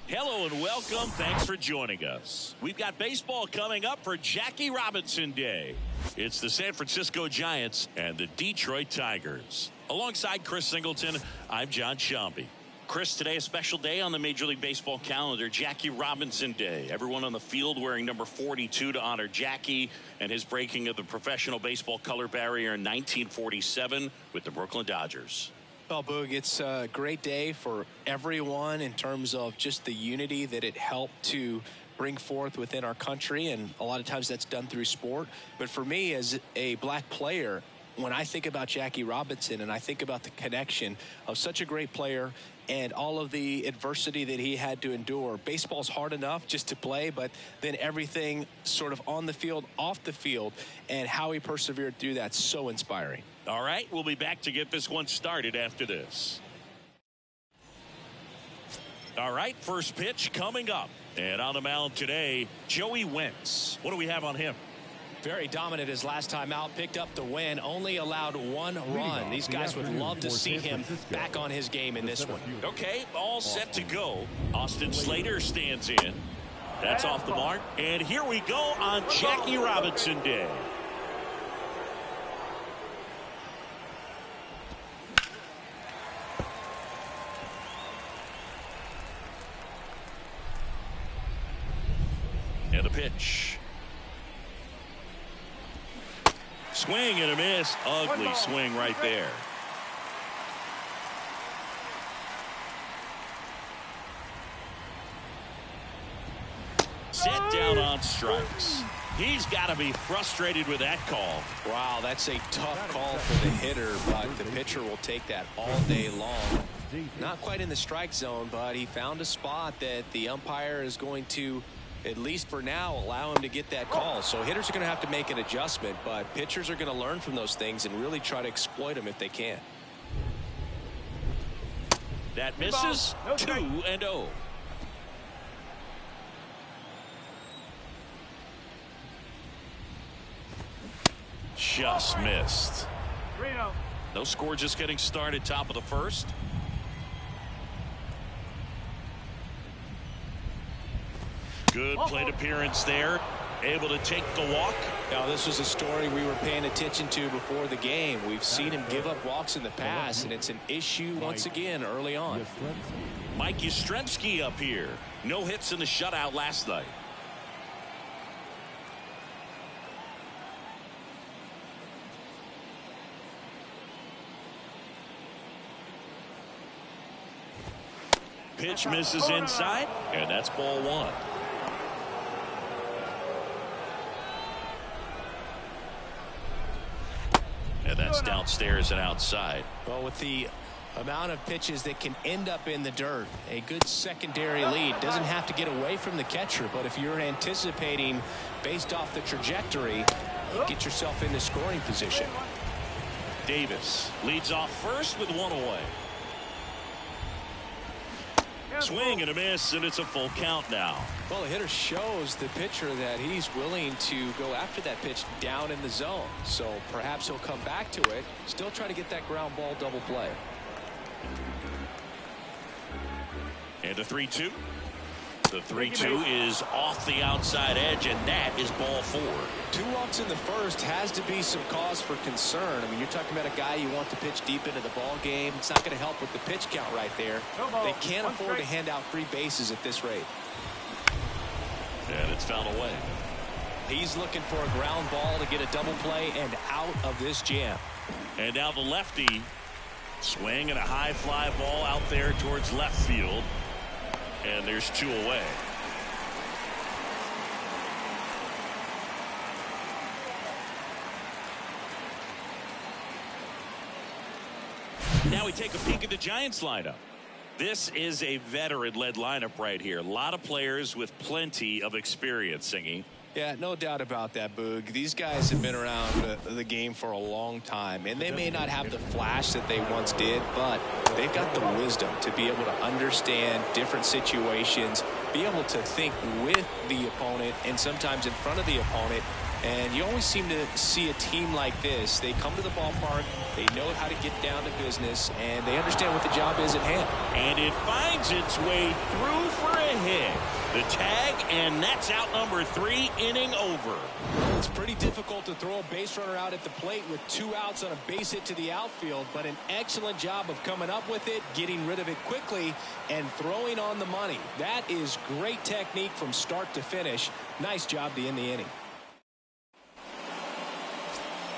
Hello and welcome. Thanks for joining us. We've got baseball coming up for Jackie Robinson Day. It's the San Francisco Giants and the Detroit Tigers. Alongside Chris Singleton, I'm John Shambi. Chris, today a special day on the Major League Baseball calendar, Jackie Robinson Day. Everyone on the field wearing number 42 to honor Jackie and his breaking of the professional baseball color barrier in 1947 with the Brooklyn Dodgers. Well, Boog, it's a great day for everyone in terms of just the unity that it helped to bring forth within our country, and a lot of times that's done through sport. But for me, as a black player, when I think about Jackie Robinson and I think about the connection of such a great player and all of the adversity that he had to endure, baseball's hard enough just to play, but then everything sort of on the field, off the field, and how he persevered through that's so inspiring. All right, we'll be back to get this one started after this. All right, first pitch coming up. And on the mound today, Joey Wentz. What do we have on him? Very dominant his last time out, picked up the win, only allowed one run. These guys would love to see him back on his game in this one. Okay, all set to go. Austin Slater stands in. That's off the mark. And here we go on Jackie Robinson Day. And the pitch. Swing and a miss. Ugly swing right there. Set down on strikes. He's got to be frustrated with that call. Wow, that's a tough call for the hitter, but the pitcher will take that all day long. Not quite in the strike zone, but he found a spot that the umpire is going to, at least for now, allow him to get that call. So hitters are going to have to make an adjustment, but pitchers are going to learn from those things and really try to exploit them if they can. That misses. 2-0. Just missed. No score, just getting started, top of the first. Good plate appearance there. Able to take the walk. Now, this was a story we were paying attention to before the game. We've seen him give up walks in the past, and it's an issue once again early on. Mike Yastrzemski up here. No hits in the shutout last night. Pitch misses inside, and that's ball one. And that's downstairs and outside. Well, with the amount of pitches that can end up in the dirt, a good secondary lead. Doesn't have to get away from the catcher, but if you're anticipating based off the trajectory, get yourself into scoring position. Davis leads off first with one away. Swing and a miss, and it's a full count now. Well, the hitter shows the pitcher that he's willing to go after that pitch down in the zone. So perhaps he'll come back to it, still try to get that ground ball double play. And the 3-2. The 3-2 is off the outside edge, and that is ball four. 2 walks in the first has to be some cause for concern. I mean, you're talking about a guy you want to pitch deep into the ball game. It's not going to help with the pitch count right there. They can't afford to hand out free bases at this rate. And it's fouled away. He's looking for a ground ball to get a double play and out of this jam. And now the lefty swing and a high fly ball out there towards left field. And there's 2 away. Now we take a peek at the Giants lineup. This is a veteran-led lineup right here. A lot of players with plenty of experience, Singy. Yeah, no doubt about that, Boog. These guys have been around the game for a long time, and they may not have the flash that they once did, but they've got the wisdom to be able to understand different situations, be able to think with the opponent and sometimes in front of the opponent. And you always seem to see a team like this. They come to the ballpark, they know how to get down to business, and they understand what the job is at hand. And it finds its way through for a hit. The tag, and that's out number 3, inning over. It's pretty difficult to throw a base runner out at the plate with 2 outs on a base hit to the outfield, but an excellent job of coming up with it, getting rid of it quickly, and throwing on the money. That is great technique from start to finish. Nice job to end the inning.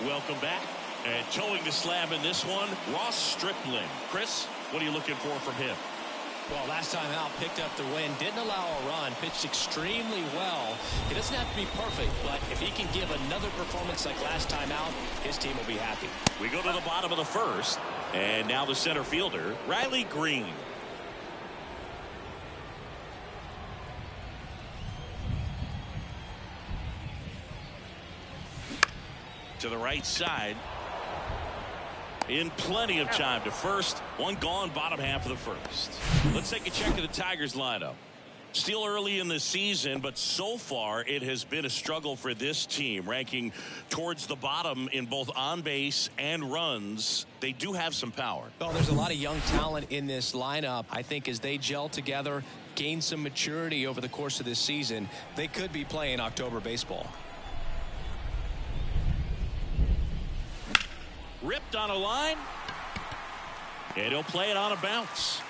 Welcome back. And towing the slab in this one, Ross Stripling. Chris, what are you looking for from him? Well, last time out, picked up the win, didn't allow a run, pitched extremely well. It doesn't have to be perfect, but if he can give another performance like last time out, his team will be happy. We go to the bottom of the first, and now the center fielder, Riley Green. To the right side. In plenty of time to first. One gone, bottom half of the first. Let's take a check of the Tigers lineup. Still early in the season, but so far it has been a struggle for this team, ranking towards the bottom in both on base and runs. They do have some power. Well, there's a lot of young talent in this lineup. I think as they gel together, gain some maturity over the course of this season, they could be playing October baseball. Ripped on a line, and he'll play it on a bounce.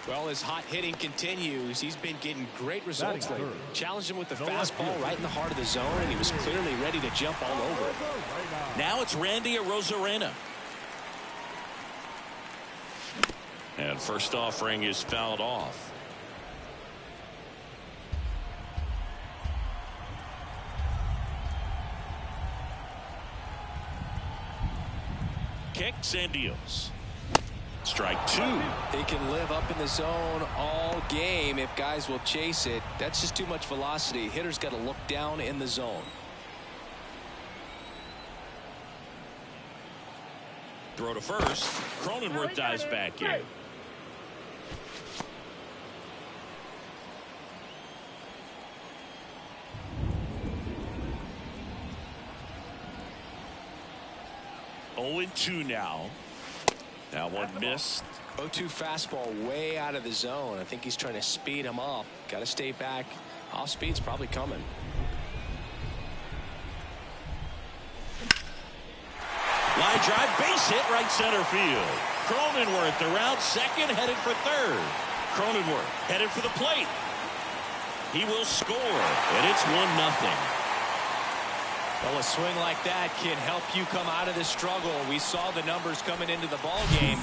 Well, his hot hitting continues. He's been getting great results lately. Challenged him with the fastball right in the heart of the zone, and he was clearly ready to jump all over it. Now it's Randy Arozarena. And first offering is fouled off. Kicks and deals. Strike 2. He can live up in the zone all game if guys will chase it. That's just too much velocity. Hitter's got to look down in the zone. Throw to first. Cronenworth dives back in. Oh, 0-2 now. That one missed. 0-2 fastball way out of the zone. I think he's trying to speed him up. Got to stay back. Off speed's probably coming. Line drive, base hit, right center field. Cronenworth around second, headed for third. Cronenworth headed for the plate. He will score, and it's 1-0. Well, a swing like that can help you come out of this struggle. We saw the numbers coming into the ball game,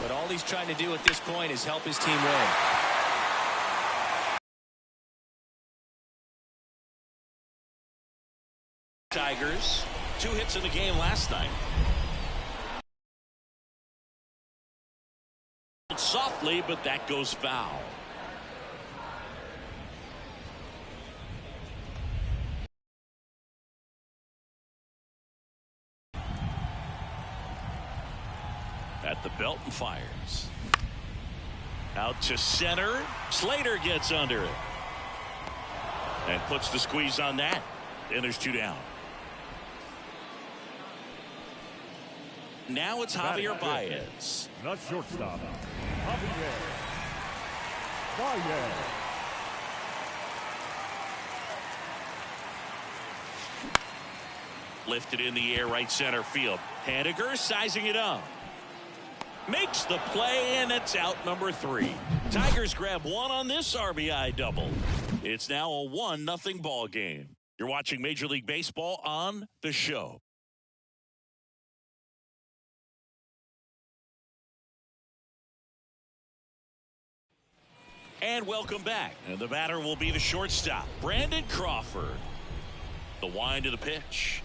but all he's trying to do at this point is help his team win. Tigers, 2 hits in the game last night. Softly, but that goes foul. At the belt and fires. Out to center. Slater gets under it. And puts the squeeze on that. And there's 2 down. Now it's Javier Baez. Not shortstop. Javier Baez. Lifted in the air, right center field. Haniger sizing it up. Makes the play, and it's out number 3. Tigers grab 1 on this RBI double. It's now a 1-0 ball game. You're watching Major League Baseball on The Show. And welcome back. And the batter will be the shortstop, Brandon Crawford. The wind of the pitch.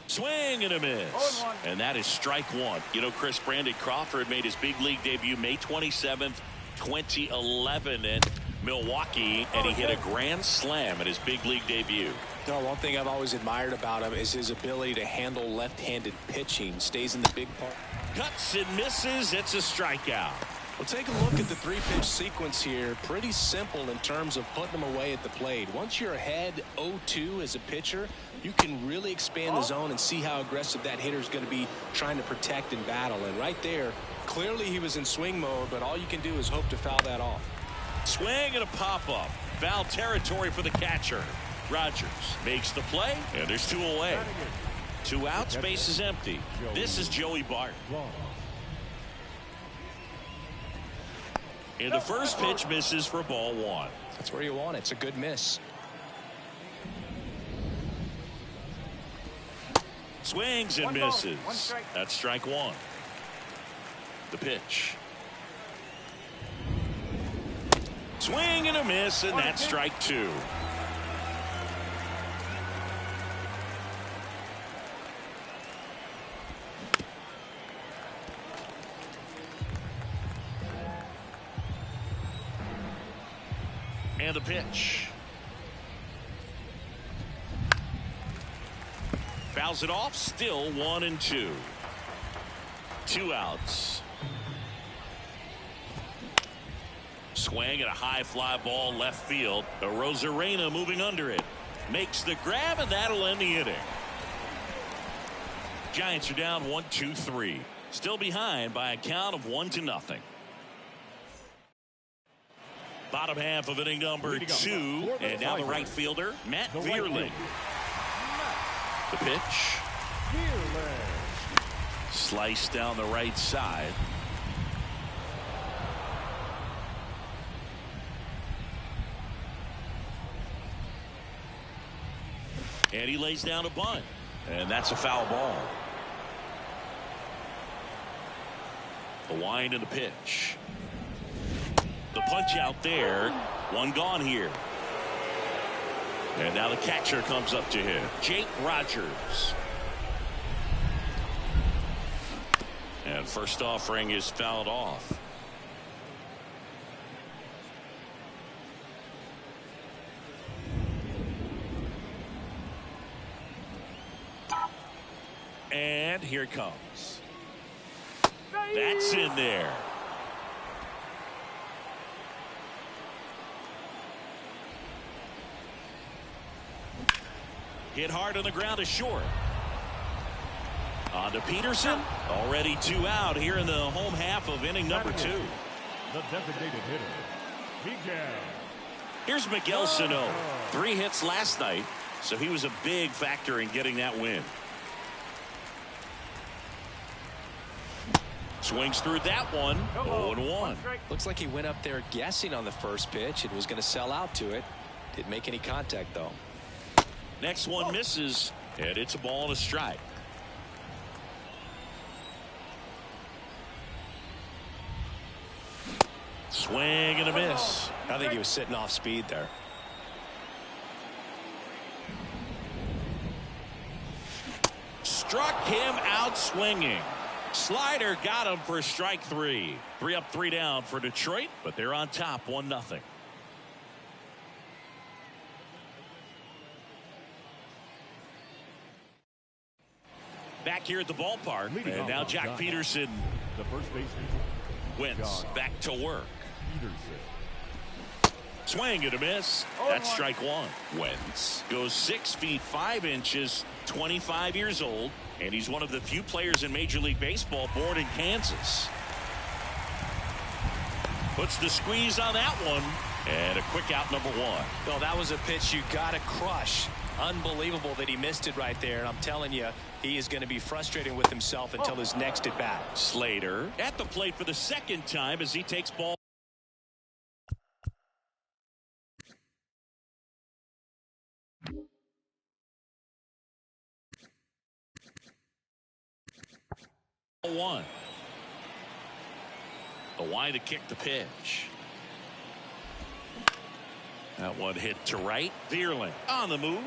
Swing and a miss. And that is strike 1. You know, Chris, Brandon Crawford made his big league debut May 27th, 2011 in Milwaukee, and he hit a grand slam at his big league debut. No, one thing I've always admired about him is his ability to handle left-handed pitching. Stays in the big part. Cuts and misses. It's a strikeout. Well, take a look at the 3-pitch sequence here. Pretty simple in terms of putting them away at the plate. Once you're ahead 0-2 as a pitcher, you can really expand the zone and see how aggressive that hitter is going to be trying to protect and battle. And right there, clearly he was in swing mode, but all you can do is hope to foul that off. Swing and a pop-up. Foul territory for the catcher. Rogers makes the play, and there's 2 away. 2 out, space is empty. This is Joey Bart. And the first pitch misses for ball 1. That's where you want it. It's a good miss. Swings and misses. That's strike 1. The pitch. Swing and a miss, and that's strike 2. And the pitch. Fouls it off. Still 1-2. 2 outs. Swing at a high fly ball left field. Arozarena moving under it. Makes the grab, and that'll end the inning. Giants are down 1-2-3. Still behind by a count of 1-0. Bottom half of inning number 2, and now the right fielder, Matt Vierling. The pitch. Sliced down the right side. And he lays down a bunt, and that's a foul ball. The wind and the pitch. The punch out there. 1 gone here. And now the catcher comes up to him, Jake Rogers. And first offering is fouled off. And here it comes. That's in there. Hit hard on the ground is short. On to Peterson. Already 2 out here in the home half of inning number 2. The designated hitter, Miguel. Here's Miguel Sano. 3 hits last night, so he was a big factor in getting that win. Swings through that one. 0-1. Looks like he went up there guessing on the first pitch and was going to sell out to it. Didn't make any contact, though. Next one misses, and it's a ball and a strike. Swing and a miss. I think he was sitting off speed there. Struck him out swinging. Slider got him for strike 3. 3 up, 3 down for Detroit, but they're on top 1-0. Back here at the ballpark, and now Jack Peterson, the first baseman, Wentz back to work. Peterson. Swing and a miss. That's strike 1. Wentz goes 6 feet 5 inches, 25 years old, and he's one of the few players in Major League Baseball born in Kansas. Puts the squeeze on that one, and a quick out number 1. Well, that was a pitch you got to crush. Unbelievable that he missed it right there. And I'm telling you, he is going to be frustrated with himself until his next at bat. Slater at the plate for the second time as he takes ball. One. The wide to kick the pitch. That one hit to right. Veerling on the move.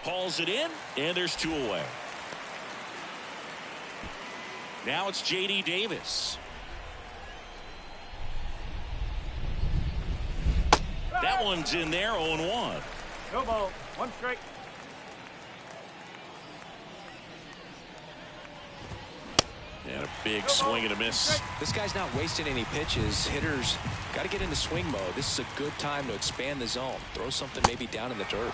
Hauls it in, and there's 2 away. Now it's J.D. Davis. That one's in there, 0-1. No ball. 1 strike. And a big swing and a miss. This guy's not wasting any pitches. Hitters got to get into swing mode. This is a good time to expand the zone. Throw something maybe down in the dirt.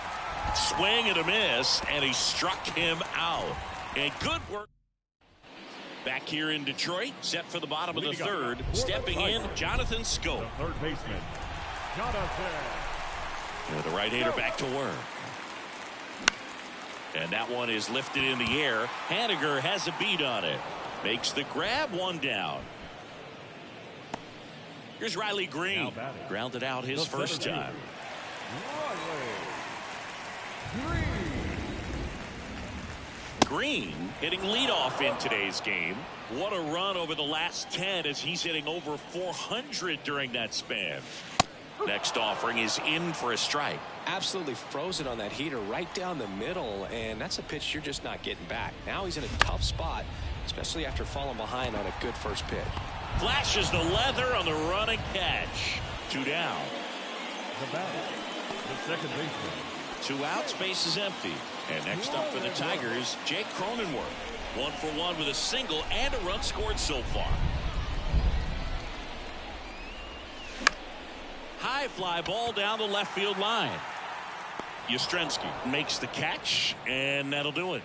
Swing and a miss, and he struck him out. And good work. Back here in Detroit, set for the bottom of the third. Stepping in, Jonathan Scope. The third baseman, Jonathan. And the right-hander back to work. And that one is lifted in the air. Haniger has a beat on it. Makes the grab, 1 down. Here's Riley Green. Grounded out his first time. Green hitting leadoff in today's game. What a run over the last 10 as he's hitting over 400 during that span. Next offering is in for a strike. Absolutely frozen on that heater right down the middle, and that's a pitch you're just not getting back. Now he's in a tough spot, especially after falling behind on a good first pitch. Flashes the leather on the running catch. 2 down. The batter, the second baseman. 2 outs, base is empty. And next up for the Tigers, Jake Cronenworth. 1 for 1 with a single and a run scored so far. High fly ball down the left field line. Yastrzemski makes the catch, and that'll do it.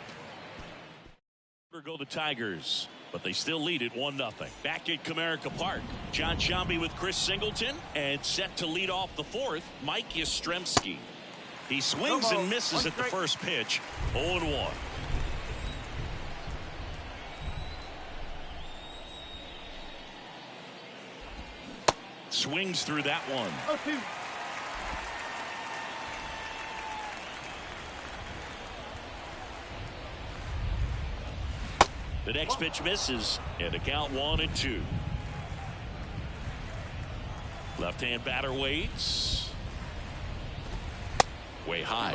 Go the Tigers, but they still lead it 1-0. Back at Comerica Park, John Sciambi with Chris Singleton, and set to lead off the 4th, Mike Yastrzemski. He swings and misses at the first pitch, 0-1. Swings through that one. 0-2. The next pitch misses, and the count 1-2. Left-hand batter waits. Way high.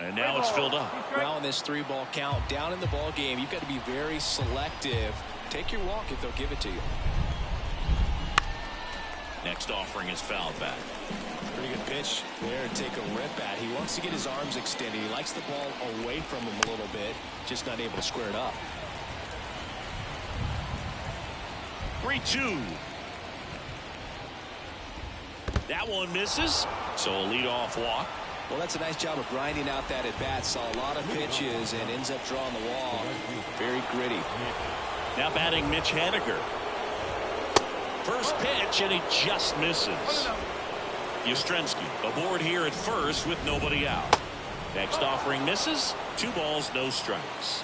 And now it's filled up. Well, in this 3-ball count, down in the ball game, you've got to be very selective. Take your walk if they'll give it to you. Next offering is fouled back. Pretty good pitch there to take a rip at. He wants to get his arms extended. He likes the ball away from him a little bit, just not able to square it up. 3-2. That one misses, so a leadoff walk. Well, that's a nice job of grinding out that at bat. Saw a lot of pitches and ends up drawing the wall. Very gritty. Now batting Mitch Haniger. First pitch, and he just misses. Yastrzemski aboard here at first with nobody out. Next offering misses. 2 balls, no strikes.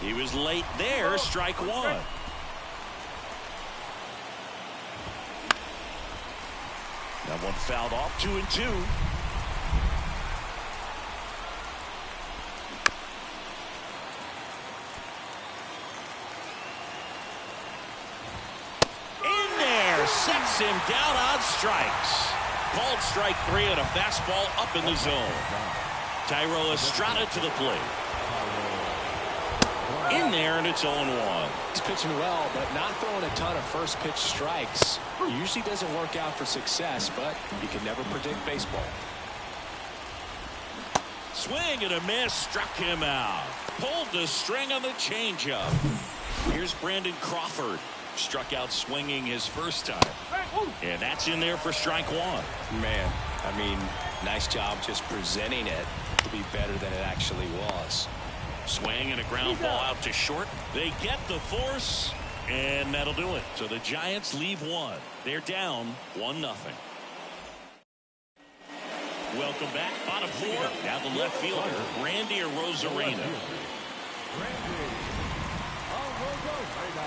He was late there. Strike 1. That one fouled off. 2-2. In there, sets him down on strikes. Called strike 3 and a fastball up in the zone. Thairo Estrada to the plate. In there, and it's 0-1. He's pitching well, but not throwing a ton of first pitch strikes. Usually doesn't work out for success, but you can never predict baseball. Swing and a miss, struck him out. Pulled the string on the changeup. Here's Brandon Crawford. Struck out swinging his first time. And that's in there for strike 1. Man, I mean, nice job just presenting it to be better than it actually was. Swing and a ground ball out to short. They get the force, and that'll do it. So the Giants leave one. They're down 1-0. Welcome back. Bottom four. Now the left fielder, Randy Arozarena.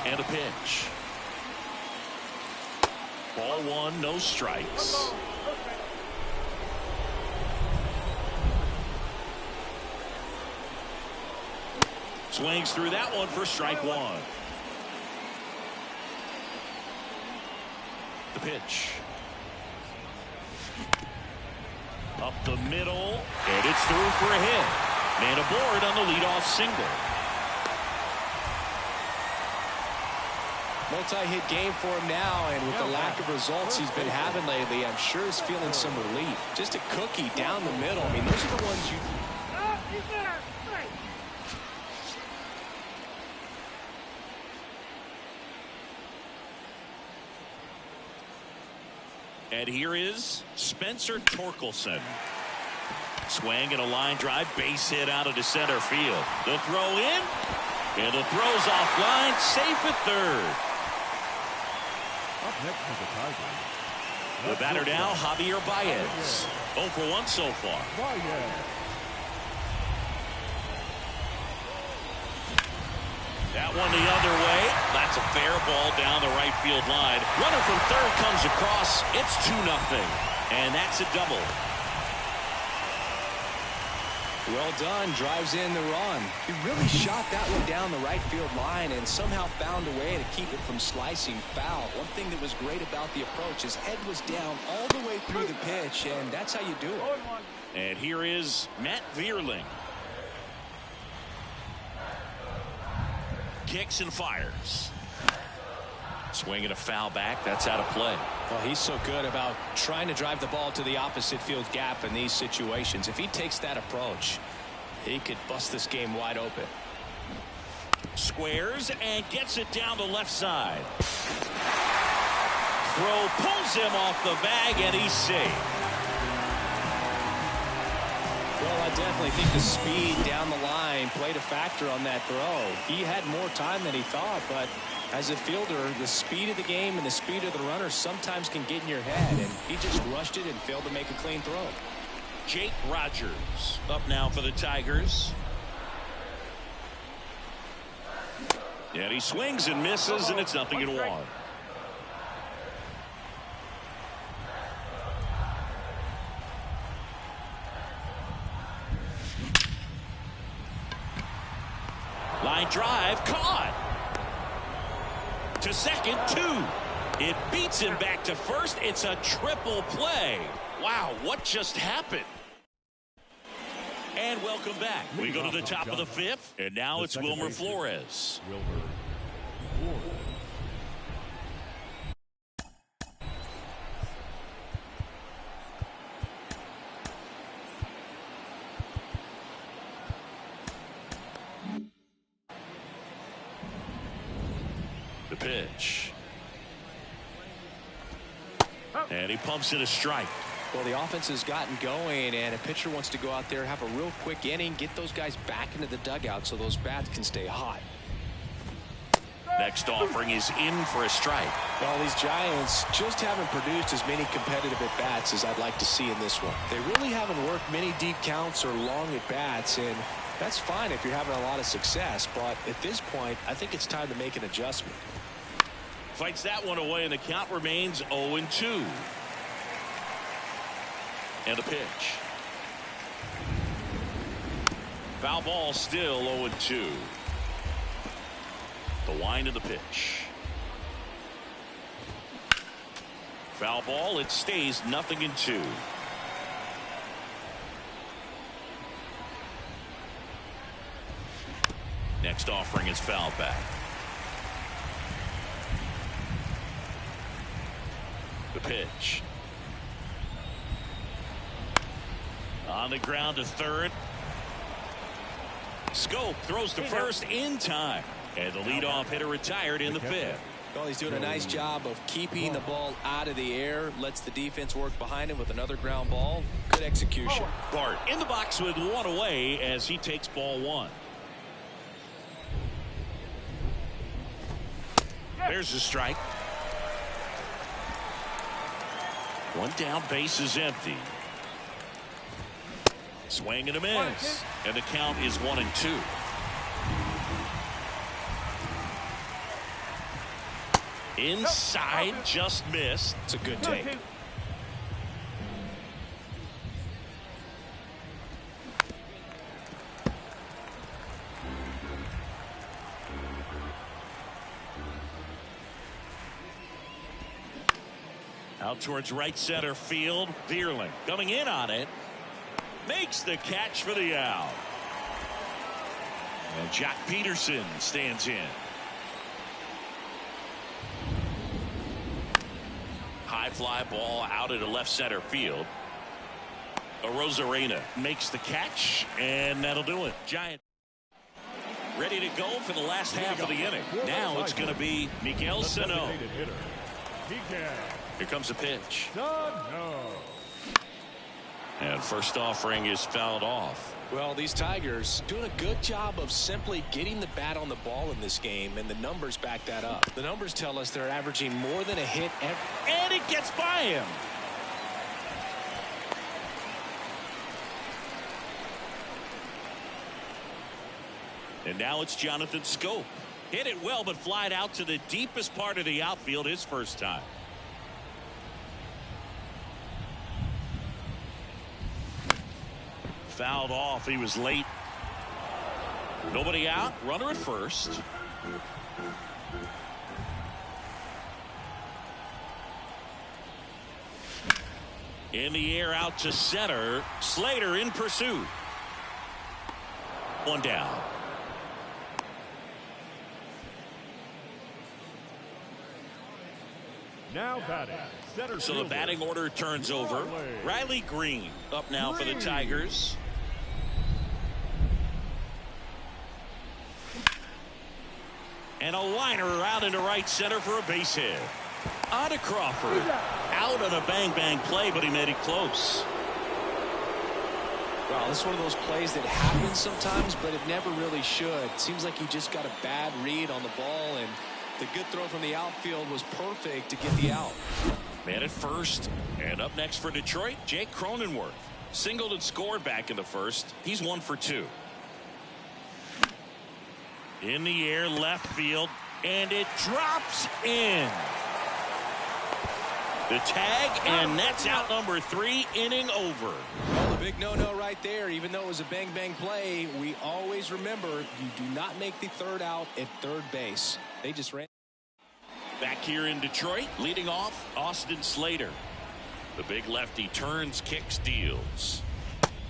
And a pitch. Ball one, no strikes. Swings through that one for strike one. The pitch. Up the middle, and it's through for a hit. Man aboard on the leadoff single. Multi-hit game for him now, and with the lack of results he's been having lately, I'm sure he's feeling some relief. Just a cookie down the middle. I mean, those are the ones you... And here is Spencer Torkelson. Swing and a line drive, base hit out into center field. The throw in, and the throw's offline, safe at third. Up next to the Tigers. The batter now, Javier Baez. 0 for 1 so far. That one the other way. That's a fair ball down the right field line. Runner from third comes across. It's 2-0. And that's a double. Well done. Drives in the run. He really shot that one down the right field line and somehow found a way to keep it from slicing foul. One thing that was great about the approach, his head was down all the way through the pitch, and that's how you do it. And here is Matt Vierling. Kicks and fires. Swing and a foul back. That's out of play. Well, he's so good about trying to drive the ball to the opposite field gap in these situations. If he takes that approach, he could bust this game wide open. Squares and gets it down the left side. Throw pulls him off the bag, and he's safe. Well, I definitely think the speed down the line played a factor on that throw. He had more time than he thought, but as a fielder, the speed of the game and the speed of the runner sometimes can get in your head, and he just rushed it and failed to make a clean throw. Jake Rogers up now for the Tigers. And he swings and misses, and it's 0-1. Line drive, caught. To second, 2. It beats him back to first. It's a triple play. Wow, what just happened? And welcome back. We go to the top of the 5th, and now it's Wilmer Flores. The pitch. And he pumps in a strike. Well, the offense has gotten going, and a pitcher wants to go out there, have a real quick inning, get those guys back into the dugout so those bats can stay hot. Next offering is in for a strike. Well, these Giants just haven't produced as many competitive at-bats as I'd like to see in this one. They really haven't worked many deep counts or long at-bats, and that's fine if you're having a lot of success, but at this point, I think it's time to make an adjustment. Fights that one away, and the count remains 0-2. And a pitch. Foul ball, still 0-2. The wind of the pitch. Foul ball, it stays 0-2. Next offering is fouled back. The pitch. On the ground to third. Scope throws to first in time. And the leadoff hitter retired in the 5th. Well, he's doing a nice job of keeping the ball out of the air. Lets the defense work behind him with another ground ball. Good execution. Bart in the box with one away as he takes ball 1. There's the strike. One down, base is empty. Swing and a miss. And the count is 1-2. Inside, just missed. It's a good take. Out towards right center field. Vierling coming in on it. Makes the catch for the out. And Jack Peterson stands in. High fly ball out into left center field. Arozarena makes the catch, and that'll do it. Giant ready to go for the last half of the inning. Now it's going to be Miguel Sano. Here comes the pitch. And first offering is fouled off. Well, these Tigers doing a good job of simply getting the bat on the ball in this game, and the numbers back that up. The numbers tell us they're averaging more than a hit every. And it gets by him. And now it's Jonathan Scope. Hit it well, but flied out to the deepest part of the outfield his first time. Fouled off. He was late. Nobody out. Runner at first. In the air out to center. Slater in pursuit. One down. Now batting. So the batting order turns over. Riley Green up now for the Tigers. And a liner out into right center for a base hit. On to Crawford. Out on a bang-bang play, but he made it close. Well, this is one of those plays that happens sometimes, but it never really should. Seems like he just got a bad read on the ball, and the good throw from the outfield was perfect to get the out. Man at first, and up next for Detroit, Jake Cronenworth. Singled and scored back in the first. He's 1 for 2. In the air, left field, and it drops in. The tag, and that's out number 3, inning over. Well, the big no-no right there, even though it was a bang-bang play, we always remember you do not make the third out at third base. They just ran. Back here in Detroit, leading off, Austin Slater. The big lefty turns, kicks, deals.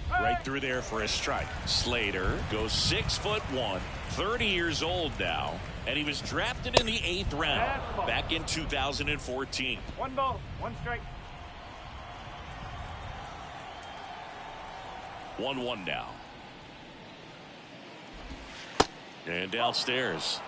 Right through there for a strike. Slater goes 6'1", 30 years old now, and he was drafted in the 8th round back in 2014. 1 ball, 1 strike. 1-1 now. And downstairs.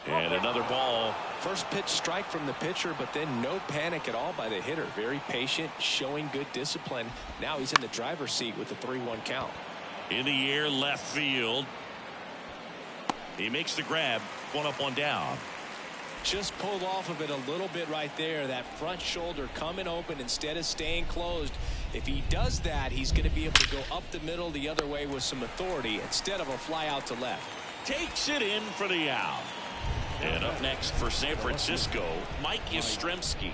And another ball. First pitch strike from the pitcher, but then no panic at all by the hitter. Very patient, showing good discipline. Now he's in the driver's seat with the 3-1 count. In the air, left field. He makes the grab. 1 up, 1 down. Just pulled off of it a little bit right there. That front shoulder coming open instead of staying closed. If he does that, he's going to be able to go up the middle the other way with some authority instead of a fly out to left. Takes it in for the out. And up next for San Francisco, Mike Yastrzemski.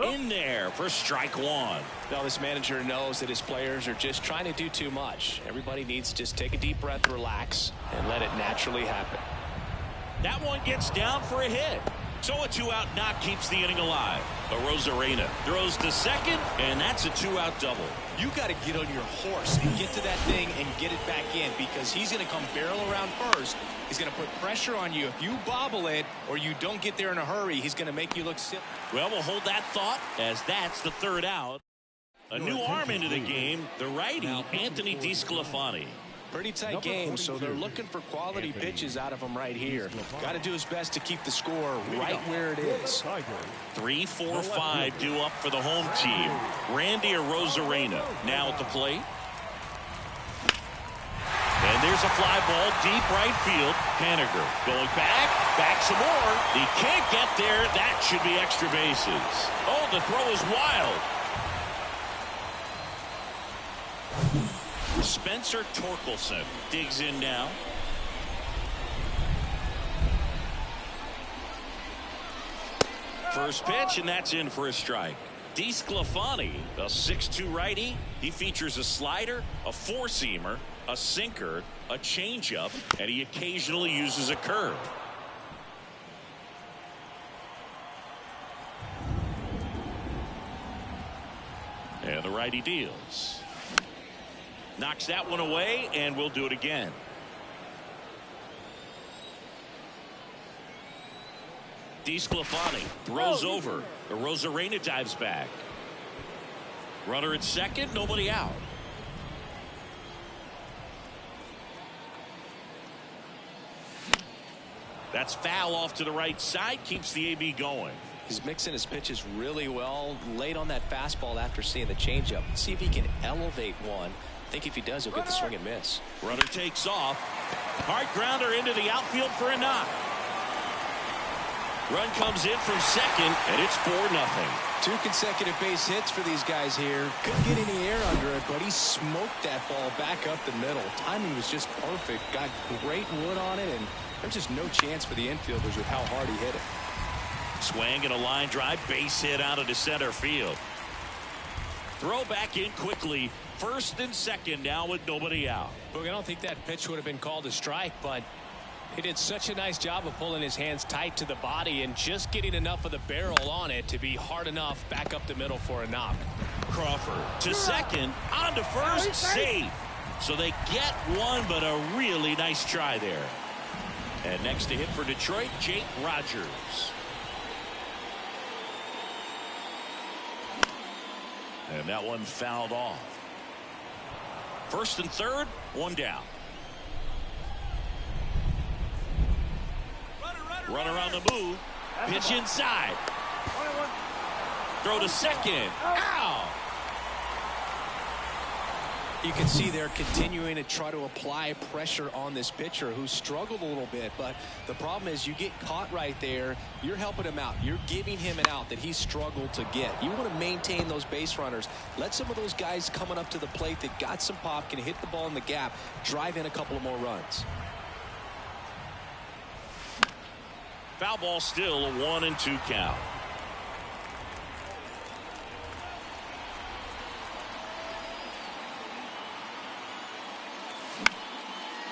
In there for strike 1. Now this manager knows that his players are just trying to do too much. Everybody needs to just take a deep breath, relax, and let it naturally happen. That one gets down for a hit. So a 2-out knock keeps the inning alive. Arozarena throws to second, and that's a 2-out double. You got to get on your horse and get to that thing and get it back in, because he's going to come barrel around first. He's going to put pressure on you. If you bobble it or you don't get there in a hurry, he's going to make you look silly. Well, we'll hold that thought, as that's the 3rd out. A new arm into the game, the righty, Anthony DeSclafani. Pretty tight game, so they're looking for quality pitches out of him right here. Got to do his best to keep the score right where it is. 3, 4, 5 due up for the home team. Randy Arozarena now at the plate. And there's a fly ball deep right field. Haniger going back some more. He can't get there. That should be extra bases. Oh, the throw is wild. Spencer Torkelson digs in now. First pitch, and that's in for a strike. DeSclafani, a 6'2 righty. He features a slider, a four-seamer, a sinker, a changeup, and he occasionally uses a curve. And the righty deals. Knocks that one away, and we'll do it again. DeSclafani throws over. Arozarena dives back. Runner at second, nobody out. That's foul off to the right side, keeps the AB going. He's mixing his pitches really well. Late on that fastball after seeing the changeup. See if he can elevate one. I think if he does, he'll get the swing and miss. Runner takes off. Hard grounder into the outfield for a knock. Run comes in from second, and it's 4-0. 2 consecutive base hits for these guys here. Couldn't get any air under it, but he smoked that ball back up the middle. Timing was just perfect. Got great wood on it, and there's just no chance for the infielders with how hard he hit it. Swing and a line drive, base hit out into center field. Throw back in quickly. First and second now with nobody out. Look, I don't think that pitch would have been called a strike, but he did such a nice job of pulling his hands tight to the body and just getting enough of the barrel on it to be hard enough back up the middle for a knock. Crawford to second, on to first, safe. So they get one, but a really nice try there. And next to hit for Detroit, Jake Rogers. And that one fouled off. First and third, one down. Runner on the move. Pitch inside. Throw to second. Ow! You can see they're continuing to try to apply pressure on this pitcher who struggled a little bit, but the problem is you get caught right there. You're helping him out. You're giving him an out that he struggled to get. You want to maintain those base runners. Let some of those guys coming up to the plate that got some pop, can hit the ball in the gap, drive in a couple of more runs. Foul ball still, a 1-2 count.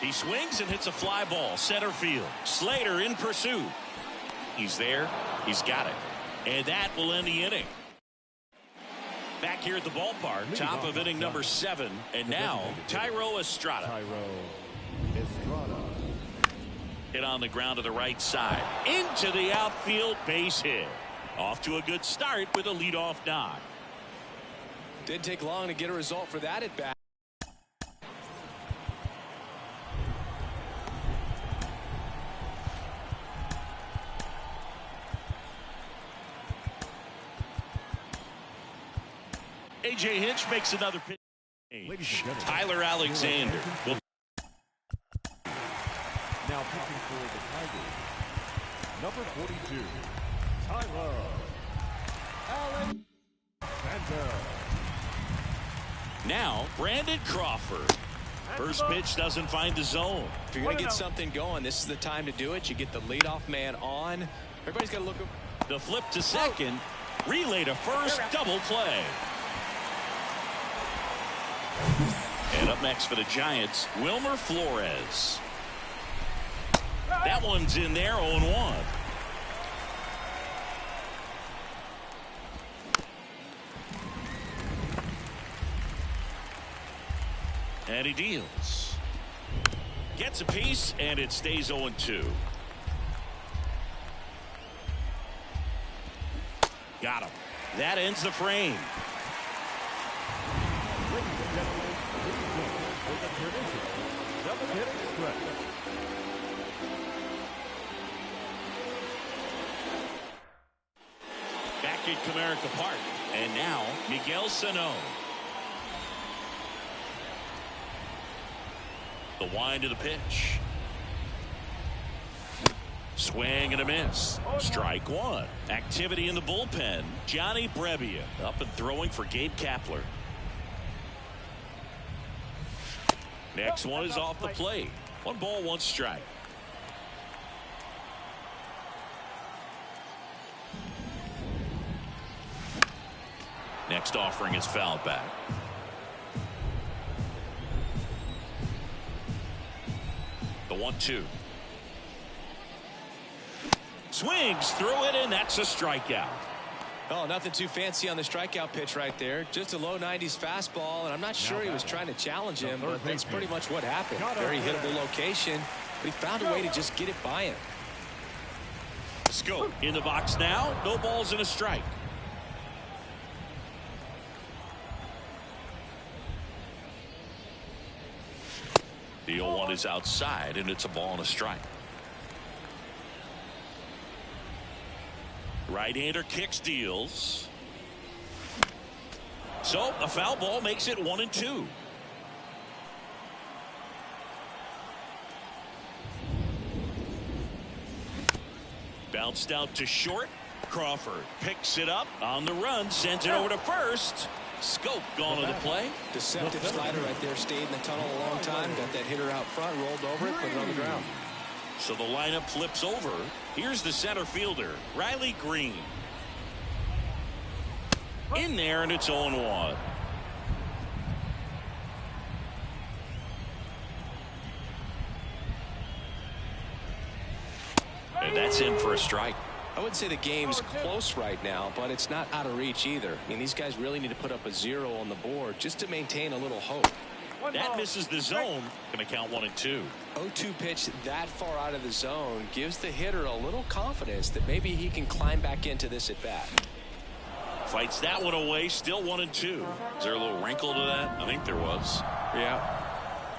He swings and hits a fly ball, center field. Slater in pursuit. He's there. He's got it. And that will end the inning. Back here at the ballpark, top of inning number 7. And now, Thairo Estrada. Hit on the ground to the right side. Into the outfield, base hit. Off to a good start with a leadoff knock. Didn't take long to get a result for that at bat. A.J. Hinch makes another pitch. Tyler Alexander will. Now pitching for the Tigers, number 42, Tyler Alexander. Now Brandon Crawford. First pitch doesn't find the zone. If you're going to get something going, this is the time to do it. You get the leadoff man on. Everybody's got to look up. The flip to second. Relay to first. Double play. And up next for the Giants, Wilmer Flores. That one's in there, 0-1. And he deals. Gets a piece, and it stays 0-2. Got him. That ends the frame. at Comerica Park. And now, Miguel Sano. The wind of the pitch. Swing and a miss. Strike one. Activity in the bullpen. Johnny Brebbia up and throwing for Gabe Kapler. Next one is off the plate. 1 ball, 1 strike. Next offering is fouled back. The 1-2. Swings through it, and that's a strikeout. Oh, nothing too fancy on the strikeout pitch right there. Just a low 90s fastball, and I'm not sure he was trying to challenge him, but that's pretty much what happened. Very hittable location, but he found a way to just get it by him. Scope in the box now. No balls and a strike. The 0-1 is outside, and it's a ball and a strike. Right-hander kicks, deals. So a foul ball makes it 1-2. Bounced out to short. Crawford picks it up on the run, sends it over to first. Scope gone to the play. Deceptive slider right there. Stayed in the tunnel a long time. Got that hitter out front, rolled over it, put it on the ground. So the lineup flips over. Here's the center fielder, Riley Green. In there, and it's 0-1. And that's in for a strike. I would say the game's close right now, but it's not out of reach either. I mean, these guys really need to put up a 0 on the board just to maintain a little hope. That misses the zone. Going to count 1-2. 0-2 pitch that far out of the zone gives the hitter a little confidence that maybe he can climb back into this at bat. Fights that one away. Still 1-2. Is there a little wrinkle to that? I think there was. Yeah.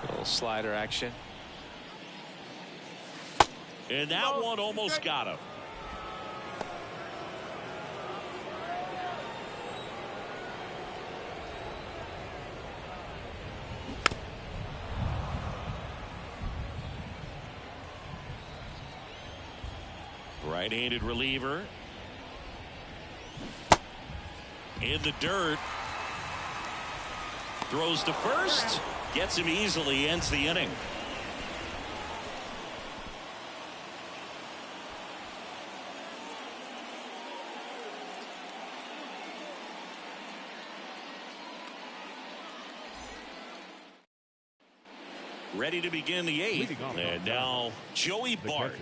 A little slider action. And that one almost got him. Right-handed reliever. In the dirt. Throws to first. Gets him easily. Ends the inning. Ready to begin the 8th. And now Joey Bart.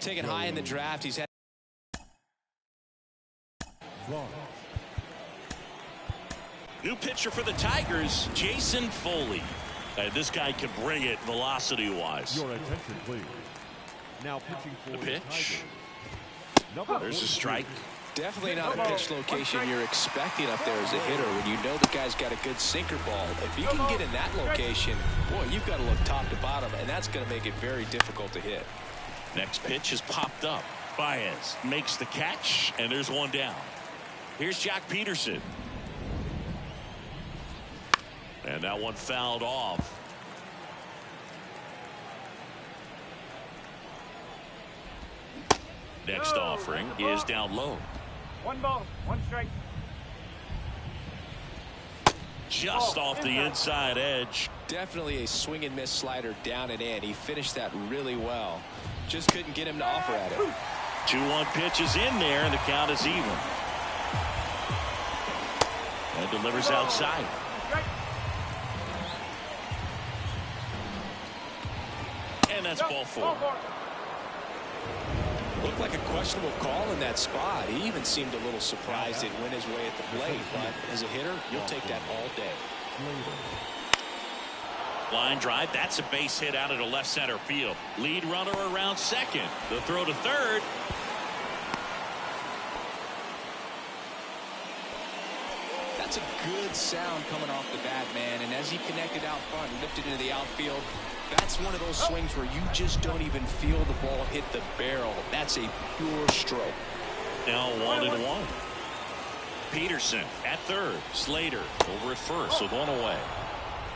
Taken high in the draft. He's had new pitcher for the Tigers, Jason Foley. This guy can bring it velocity-wise. Your attention, please. Now pitching for The pitch. Tigers. There's a strike. definitely not a pitch location you're expecting up there as a hitter when you know the guy's got a good sinker ball. If you can get in that location, boy, you've got to look top to bottom, and that's going to make it very difficult to hit. Next pitch is popped up. Baez makes the catch, and there's one down. Here's Jack Peterson. And that one fouled off. Next offering is down low. 1 ball, 1 strike. Just off the inside edge. Definitely a swing and miss slider down and in. He finished that really well. Just couldn't get him to offer at it. 2-1 pitch is in there, and the count is even. And delivers outside. And that's ball 4. Looked like a questionable call in that spot. He even seemed a little surprised it went his way at the plate. But as a hitter, you'll take that all day. Line drive. That's a base hit out into left center field. Lead runner around second. The throw to third. That's a good sound coming off the bat, man. And as he connected out front and lifted into the outfield, that's one of those swings where you just don't even feel the ball hit the barrel. That's a pure stroke. Now 1-1. Peterson at third. Slater over at first with one away.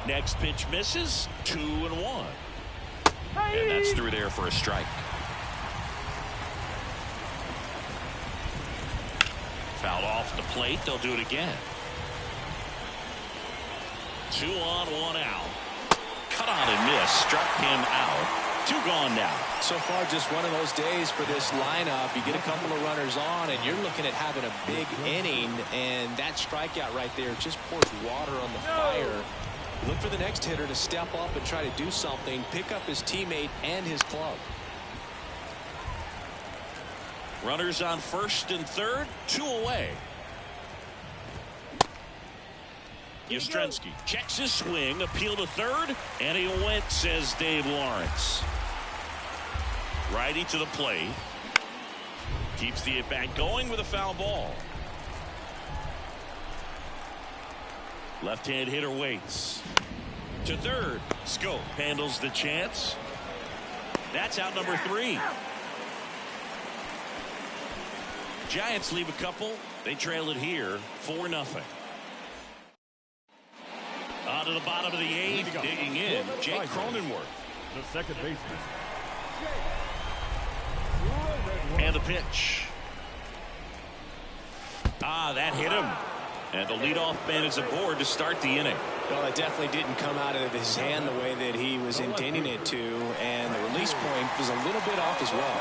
Next pitch misses. 2-1. And that's through there for a strike. Fouled off the plate. They'll do it again. 2 on, 1 out. Cut on and miss. Struck him out. 2 gone now. So far, just one of those days for this lineup. You get a couple of runners on, and you're looking at having a big inning, and that strikeout right there just pours water on the fire. Look for the next hitter to step up and try to do something, pick up his teammate and his club. Runners on first and third, 2 away. Yastrzemski checks his swing, appeal to third, and he went, says Dave Lawrence. Righty to the plate. Keeps the at-bat going with a foul ball. Left-hand hitter waits. To third. Scope handles the chance. That's out number 3. Giants leave a couple. They trail it here 4-0. On to the bottom of the 8th, digging in, Jake Cronenworth. The second baseman. And the pitch. That hit him. And the leadoff man is aboard to start the inning. Well, it definitely didn't come out of his hand the way that he was intending it to, and the release point was a little bit off as well.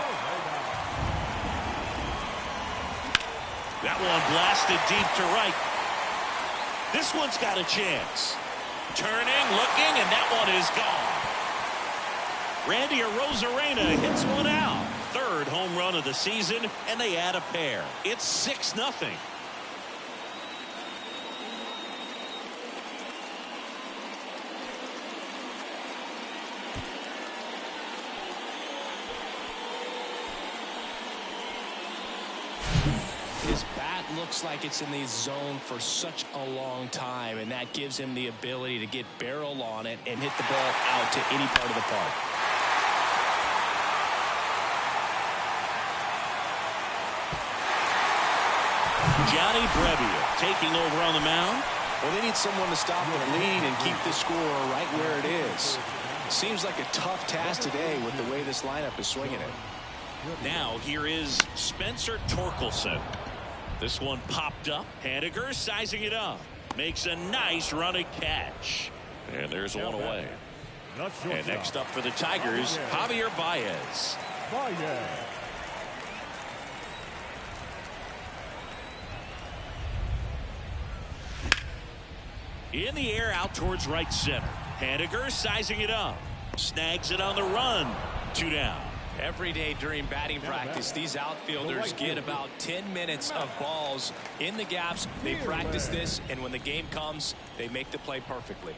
That one blasted deep to right. This one's got a chance. Turning, looking, and that one is gone. Randy Arozarena hits one out. Third home run of the season, and they add a pair. It's 6-0. His bat looks like it's in the zone for such a long time, and that gives him the ability to get barrel on it and hit the ball out to any part of the park. Johnny Brebbia taking over on the mound. Well, they need someone to stop with a lead and keep the score right where it is. Seems like a tough task today with the way this lineup is swinging it. Now here is Spencer Torkelson. This one popped up. Haniger sizing it up. Makes a nice running catch. And there's one away. And next up for the Tigers, Javier Baez. In the air out towards right center. Haniger sizing it up. Snags it on the run. 2 down. Every day during batting practice, these outfielders get about 10 minutes of balls in the gaps. They practice this, and when the game comes, they make the play perfectly.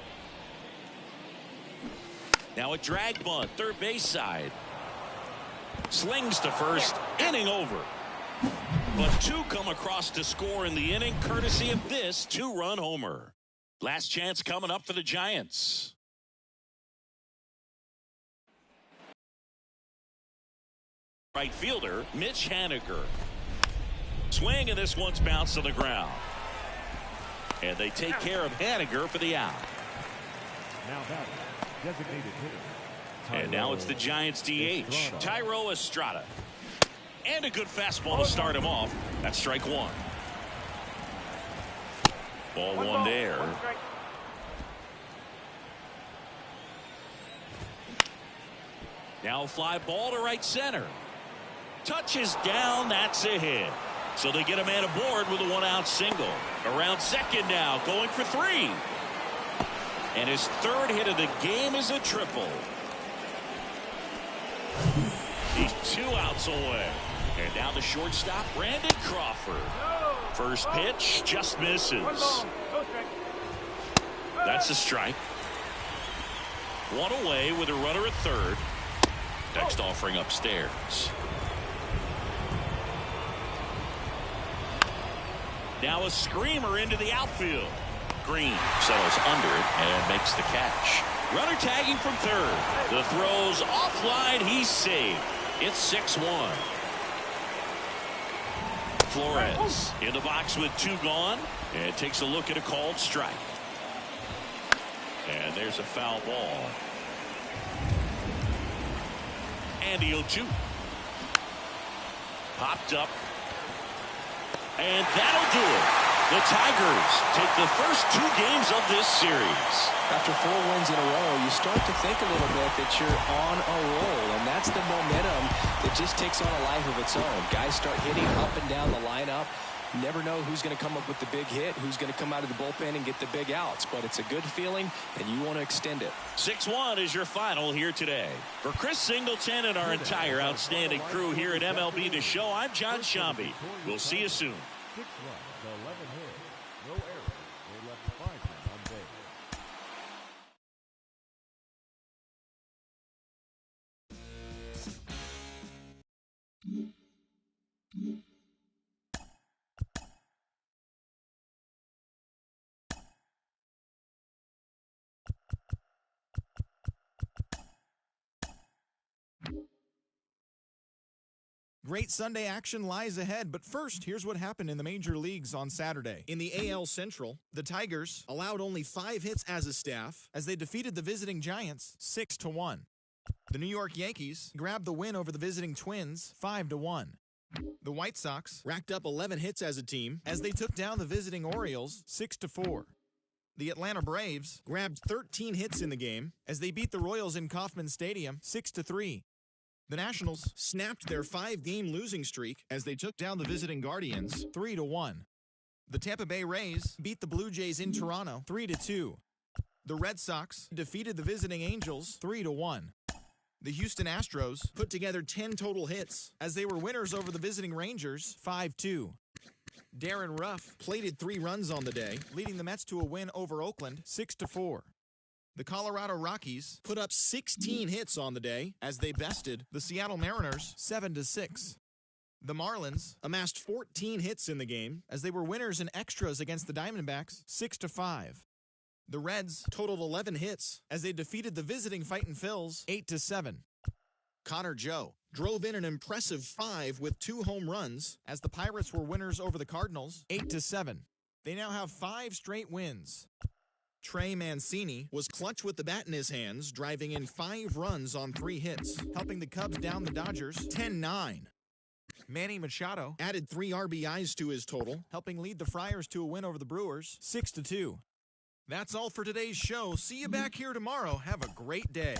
Now a drag bunt, third base side. Slings to first, inning over. But 2 come across to score in the inning, courtesy of this 2-run homer. Last chance coming up for the Giants. Right fielder, Mitch Haniger. Swing, and this one's bounced to the ground. And they take care of Haniger for the out. Now that designated hitter. And now it's the Giants DH, Thairo Estrada. And a good fastball to start him off. That's strike 1. Ball 1 there. Now a fly ball to right center. Touches down, that's a hit. So they get a man aboard with a 1-out single. Around second now, going for 3. And his 3rd hit of the game is a triple. He's 2 outs away. And now the shortstop, Brandon Crawford. First pitch just misses. That's a strike. 1 away with a runner at third. Next offering upstairs. Now a screamer into the outfield. Green settles under it and makes the catch. Runner tagging from third. The throw's offline. He's saved. It's 6-1. Flores in the box with 2 gone and takes a look at a called strike. And there's a foul ball. And the 0-2. Popped up. And that'll do it. The Tigers take the first 2 games of this series. After 4 wins in a row, you start to think a little bit that you're on a roll, and that's the momentum that just takes on a life of its own. Guys start hitting up and down the lineup. You never know who's going to come up with the big hit, who's going to come out of the bullpen and get the big outs, but it's a good feeling, and you want to extend it. 6-1 is your final here today. For Chris Singleton and our entire outstanding crew here at MLB The Show, I'm John Shambi. We'll see you soon. 6 runs, 11 hits, no errors. They left 5 men on base. Great Sunday action lies ahead, but first, here's what happened in the major leagues on Saturday. In the AL Central, the Tigers allowed only 5 hits as a staff as they defeated the visiting Giants 6-1. The New York Yankees grabbed the win over the visiting Twins 5-1. The White Sox racked up 11 hits as a team as they took down the visiting Orioles 6-4. The Atlanta Braves grabbed 13 hits in the game as they beat the Royals in Kauffman Stadium 6-3. The Nationals snapped their 5-game losing streak as they took down the visiting Guardians 3-1. The Tampa Bay Rays beat the Blue Jays in Toronto 3-2. The Red Sox defeated the visiting Angels 3-1. The Houston Astros put together 10 total hits as they were winners over the visiting Rangers 5-2. Darren Ruff plated 3 runs on the day, leading the Mets to a win over Oakland 6-4. The Colorado Rockies put up 16 hits on the day as they bested the Seattle Mariners 7-6. The Marlins amassed 14 hits in the game as they were winners in extras against the Diamondbacks 6-5. The Reds totaled 11 hits as they defeated the visiting Fightin' Phils 8-7. Connor Joe drove in an impressive 5 with 2 home runs as the Pirates were winners over the Cardinals 8-7. They now have 5 straight wins. Trey Mancini was clutch with the bat in his hands, driving in 5 runs on 3 hits, helping the Cubs down the Dodgers 10-9. Manny Machado added 3 RBIs to his total, helping lead the Friars to a win over the Brewers 6-2. That's all for today's show. See you back here tomorrow. Have a great day.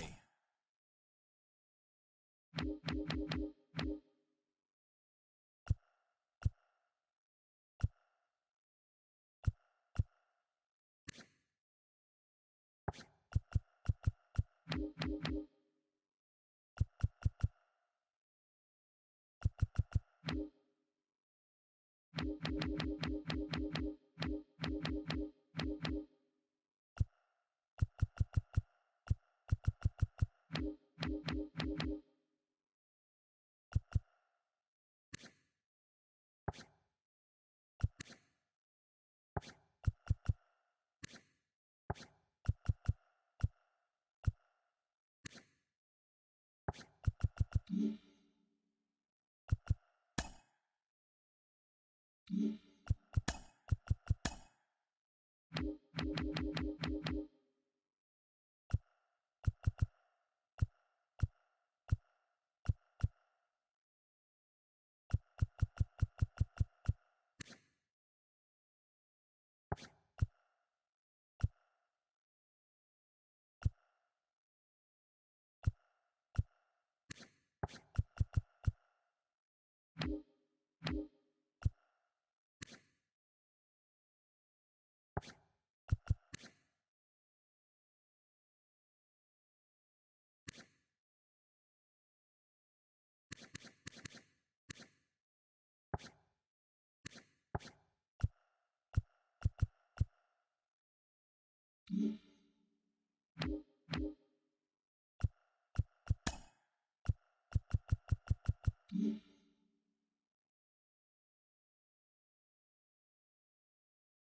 Mm-hmm.